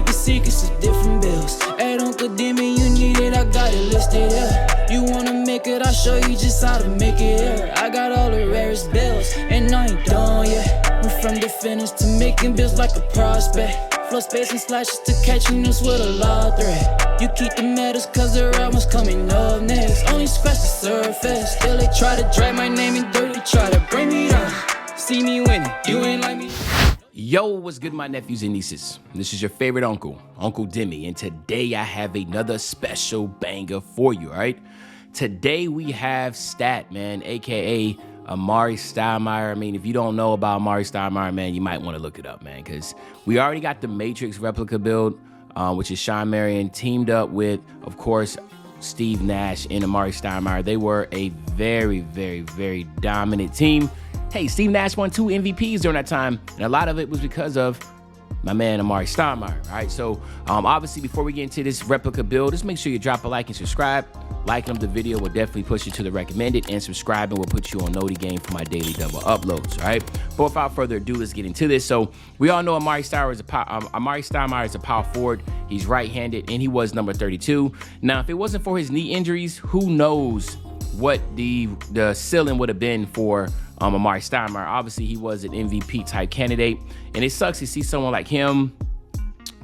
keeping secrets of different bills. At Uncle Demi, you need it, I got it listed here. You wanna make it, I'll show you just how to make it here. I got all the rarest bills, and I ain't done yet. Went from the finish to making bills like a prospect. Flow space and slashes to catching us with a law threat. You keep the medals cause the right one's coming up next. Only scratch the surface. Still they try to drag my name in dirt, they try to bring me down. See me winning, you ain't like me. Yo, what's good, my nephews and nieces? This is your favorite uncle, Uncle Demi, and today I have another special banger for you, all right? Today we have S.T.A.T, man, aka Amar'e Stoudemire. I mean, if you don't know about Amar'e Stoudemire, man, you might want to look it up, man, because we already got the Matrix replica build, which is Sean Marion teamed up with, of course, Steve Nash and Amar'e Stoudemire. They were a very, very, very dominant team. Hey, Steve Nash won 2 MVPs during that time, and a lot of it was because of my man Amar'e Stoudemire. All right, so obviously before we get into this replica build, just make sure you drop a like and subscribe. Liking up the video will definitely push you to the recommended, and subscribing will put you on Noti game for my daily double uploads. All right, but without further ado, let's get into this. So we all know Amar'e Stoudemire is a power forward. He's right-handed, and he was number 32. Now, if it wasn't for his knee injuries, who knows what the ceiling would have been for Amar'e Stoudemire. Obviously, he was an MVP type candidate, and it sucks to see someone like him,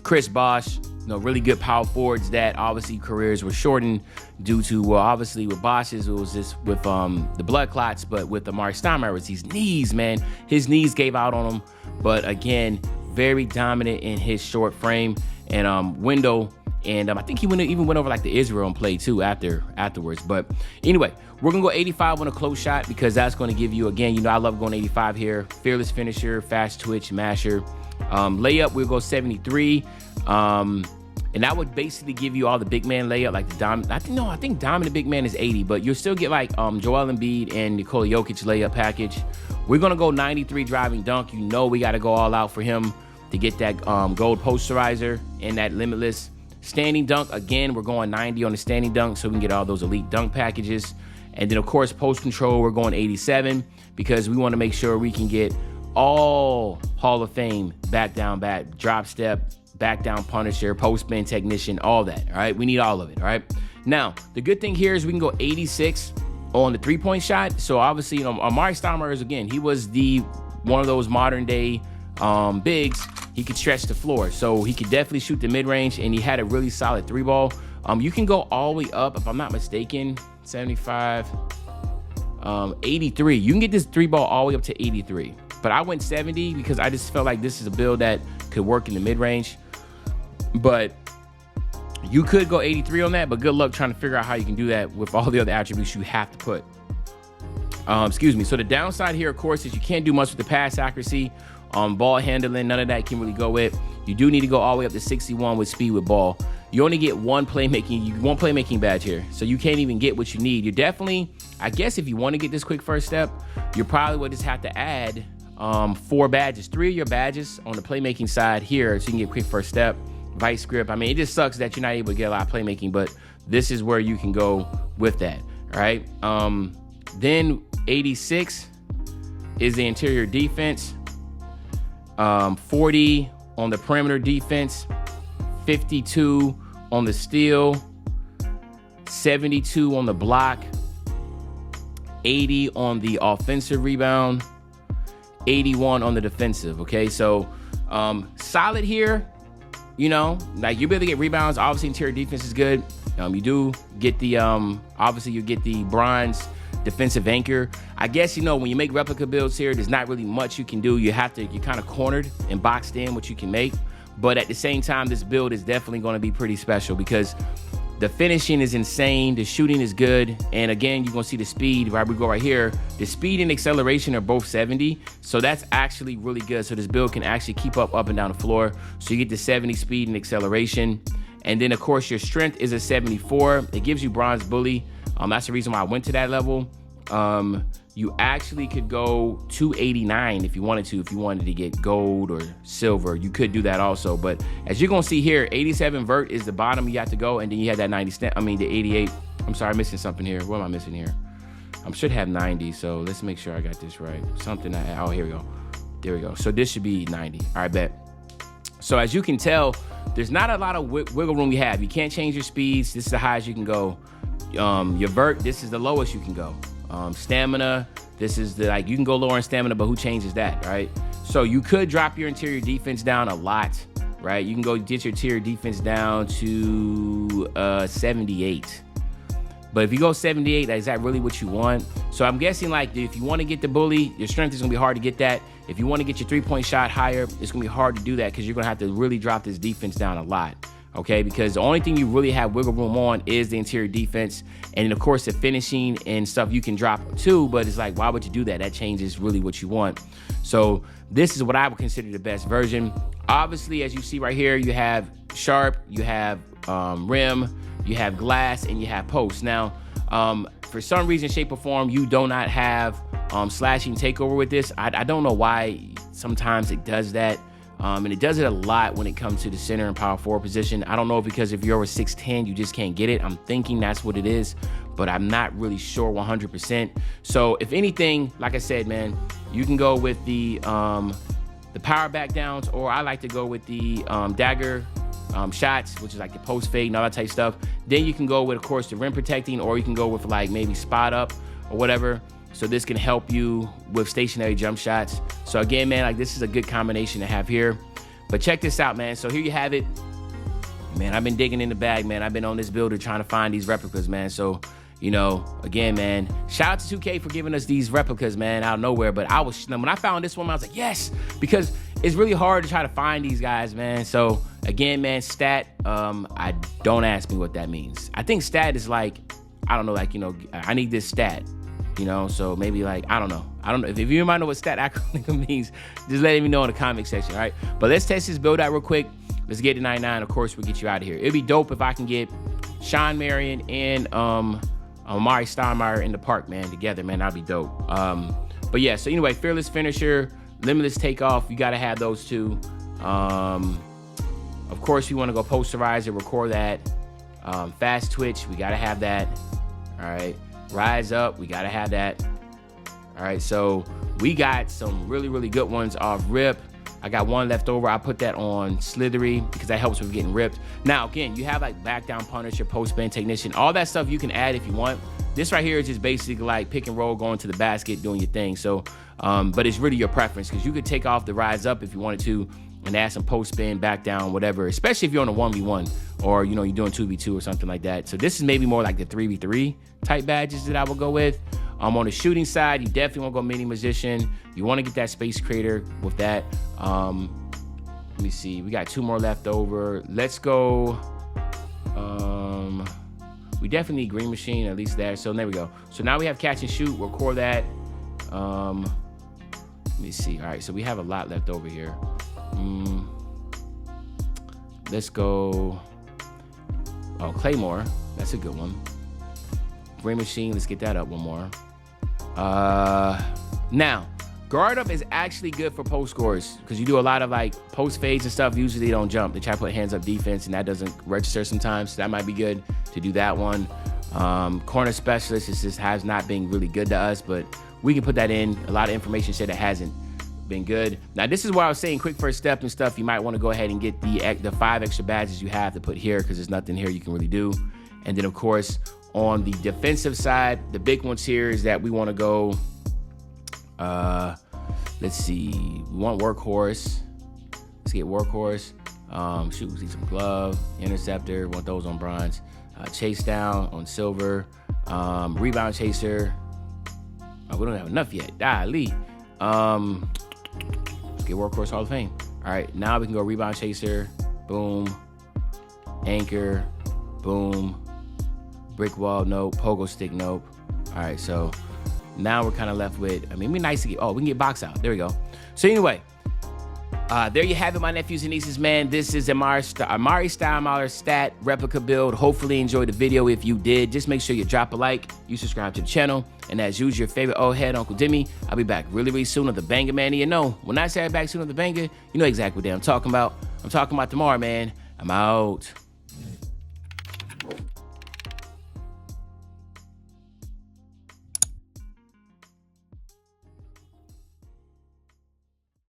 Chris Bosh, really good power forwards that obviously careers were shortened due to, obviously with Bosh's, it was just with the blood clots, but with Amar'e Stoudemire, it was these knees, man. His knees gave out on him, but again, very dominant in his short frame and window. And I think he even went over like the Israel and played too afterwards. But anyway, we're gonna go 85 on a close shot because that's gonna give you, again, I love going 85 here. Fearless finisher, fast twitch, masher. Layup, we'll go 73. And that would basically give you all the big man layup, like the dominant. I think dominant big man is 80, but you'll still get like Joel Embiid and Nikola Jokic layup package. We're gonna go 93 driving dunk. We gotta go all out for him to get that gold posterizer and that limitless. Standing dunk, again, we're going 90 on the standing dunk so we can get all those elite dunk packages. And then, of course, post control, we're going 87 because we want to make sure we can get all Hall of Fame back, drop step, back down punisher, post spin technician, all that, all right? We need all of it, all right? Now, the good thing here is we can go 86 on the three-point shot. So, obviously, Amar'e Stoudemire is, again, he was one of those modern-day bigs. He could stretch the floor, so he could definitely shoot the mid-range, and he had a really solid 3-ball. You can go all the way up, if I'm not mistaken, 75, 83. You can get this 3-ball all the way up to 83. But I went 70 because I just felt like this is a build that could work in the mid-range. But you could go 83 on that, but good luck trying to figure out how you can do that with all the other attributes you have to put. So the downside here, of course, is you can't do much with the pass accuracy. Ball handling, none of that can really go with. You do need to go all the way up to 61 with speed with ball. You only get one playmaking badge here, so you can't even get what you need. You're definitely, I guess if you want to get this quick first step, you probably would just have to add 4 badges, 3 of your badges on the playmaking side here so you can get quick first step, vice grip. I mean, it just sucks that you're not able to get a lot of playmaking, but this is where you can go with that, all right? Then 86 is the interior defense. 40 on the perimeter defense, 52 on the steal, 72 on the block, 80 on the offensive rebound, 81 on the defensive. Okay, so solid here. Like you'll be able to get rebounds. Obviously, interior defense is good. You do get the obviously you get the bronze defensive anchor. I guess, when you make replica builds here, there's not really much you can do. You're kind of cornered and boxed in what you can make. But at the same time, this build is definitely going to be pretty special because the finishing is insane. The shooting is good. And again, you're going to see the speed, right? We go right here. The speed and acceleration are both 70. So that's actually really good. So this build can actually keep up and down the floor. So you get the 70 speed and acceleration. And then, of course, your strength is a 74. It gives you bronze bully. That's the reason why I went to that level. You actually could go 289 if you wanted to. If you wanted to get gold or silver, you could do that also. But as you're gonna see here, 87 vert is the bottom you have to go, and then you have that the 88. I'm sorry, I'm missing something here. What am I missing here? I should have 90. So let's make sure I got this right. Oh, here we go. There we go. So this should be 90. All right, bet. So as you can tell, there's not a lot of wiggle room you have. You can't change your speeds. This is the highest you can go. Your vert, this is the lowest you can go. Stamina, this is the, like, you can go lower in stamina, but who changes that, right? So you could drop your interior defense down a lot, right? You can go get your interior defense down to 78. But if you go 78, is that really what you want? So I'm guessing, like, if you want to get the bully, your strength is going to be hard to get that. If you want to get your three-point shot higher, it's going to be hard to do that because you're going to have to really drop this defense down a lot, okay? Because the only thing you really have wiggle room on is the interior defense. And, of course, the finishing and stuff you can drop too, but it's like, why would you do that? That changes really what you want. So this is what I would consider the best version. Obviously, as you see right here, you have sharp, you have rim, you have glass, and you have post. Now, for some reason, shape, or form, you do not have slashing takeover with this. I don't know why sometimes it does that. And it does it a lot when it comes to the center and power forward position. I don't know because if you're over 6'10", you just can't get it. I'm thinking that's what it is, but I'm not really sure 100%. So if anything, like I said, man, you can go with the power back downs, or I like to go with the dagger shots, which is like the post fade and all that type of stuff. Then you can go with, of course, the rim protecting, or you can go with like maybe spot up or whatever. So this can help you with stationary jump shots. So again, man, like, this is a good combination to have here. But check this out, man. So here you have it. Man, I've been digging in the bag, man. I've been on this builder trying to find these replicas, man. So, you know, again, man, shout out to 2K for giving us these replicas, man, out of nowhere. But when I found this one, I was like, yes, because it's really hard to try to find these guys, man. So again, man, S.T.A.T, I don't ask me what that means. I think S.T.A.T is like, I don't know, like, you know, I need this stat. You know, so maybe like, I don't know. If you might know what stat acronym means, just let me know in the comment section, all right? But let's test this build out real quick. Let's get to 99. Of course, we'll get you out of here. It'd be dope if I can get Sean Marion and Amari Stoudemire in the park, man, together, man. That'd be dope. But yeah, so anyway, fearless finisher, limitless takeoff. You got to have those two. Of course, you want to go posterize it, record that. Fast twitch, we got to have that. All right. Rise up, we gotta have that. All right, so we got some really, really good ones off rip. I got one left over. I put that on slithery because that helps with getting ripped. Now, again, you have like back down punisher, post bend technician, all that stuff you can add if you want. This right here is just basically like pick and roll, going to the basket, doing your thing. So, but it's really your preference because you could take off the rise up if you wanted to and add some post spin, back down, whatever, especially if you're on a 1v1 or, you know, you're doing 2v2 or something like that. So this is maybe more like the 3v3 type badges that I would go with. On the shooting side, you definitely want to go mini magician. You want to get that space creator with that. Let me see. We got two more left over. Let's go. We definitely need green machine, at least there. So there we go. So now we have catch and shoot. We'll core that. Let me see. All right, so we have a lot left over here. Let's go. Oh, Claymore. That's a good one. Green machine. Let's get that up one more. Now, guard up is actually good for post scores because you do a lot of like post fades and stuff. Usually they don't jump. They try to put hands up defense and that doesn't register sometimes. So that might be good to do that one. Corner specialist just has not been really good to us, but we can put that in. A lot of information said it hasn't been good. Now, this is why I was saying quick first step and stuff. You might want to go ahead and get the 5 extra badges you have to put here because there's nothing here you can really do. And then, of course, on the defensive side, the big ones here is that we want to go, let's see, we want workhorse. Let's get workhorse. Shoot, we see some glove, interceptor, want those on bronze. Chase down on silver. Rebound chaser. Oh, we don't have enough yet. Golly. Let's get workhorse Hall of Fame. All right, now we can go rebound chaser. Boom. Anchor. Boom. Brick wall, nope. Pogo stick, nope. All right, so now we're kind of left with, I mean, it'd be nice to get, oh, we can get box out. There we go. So anyway, there you have it, my nephews and nieces, man. This is Amari Stoudemire stat replica build. Hopefully enjoyed the video. If you did, just make sure you drop a like, you subscribe to the channel, and as usual, your favorite old head, Uncle Demi. I'll be back really, really soon on the Banger Man. You know, when I say I'm back soon on the Banger, you know exactly what I'm talking about. I'm talking about tomorrow, man. I'm out.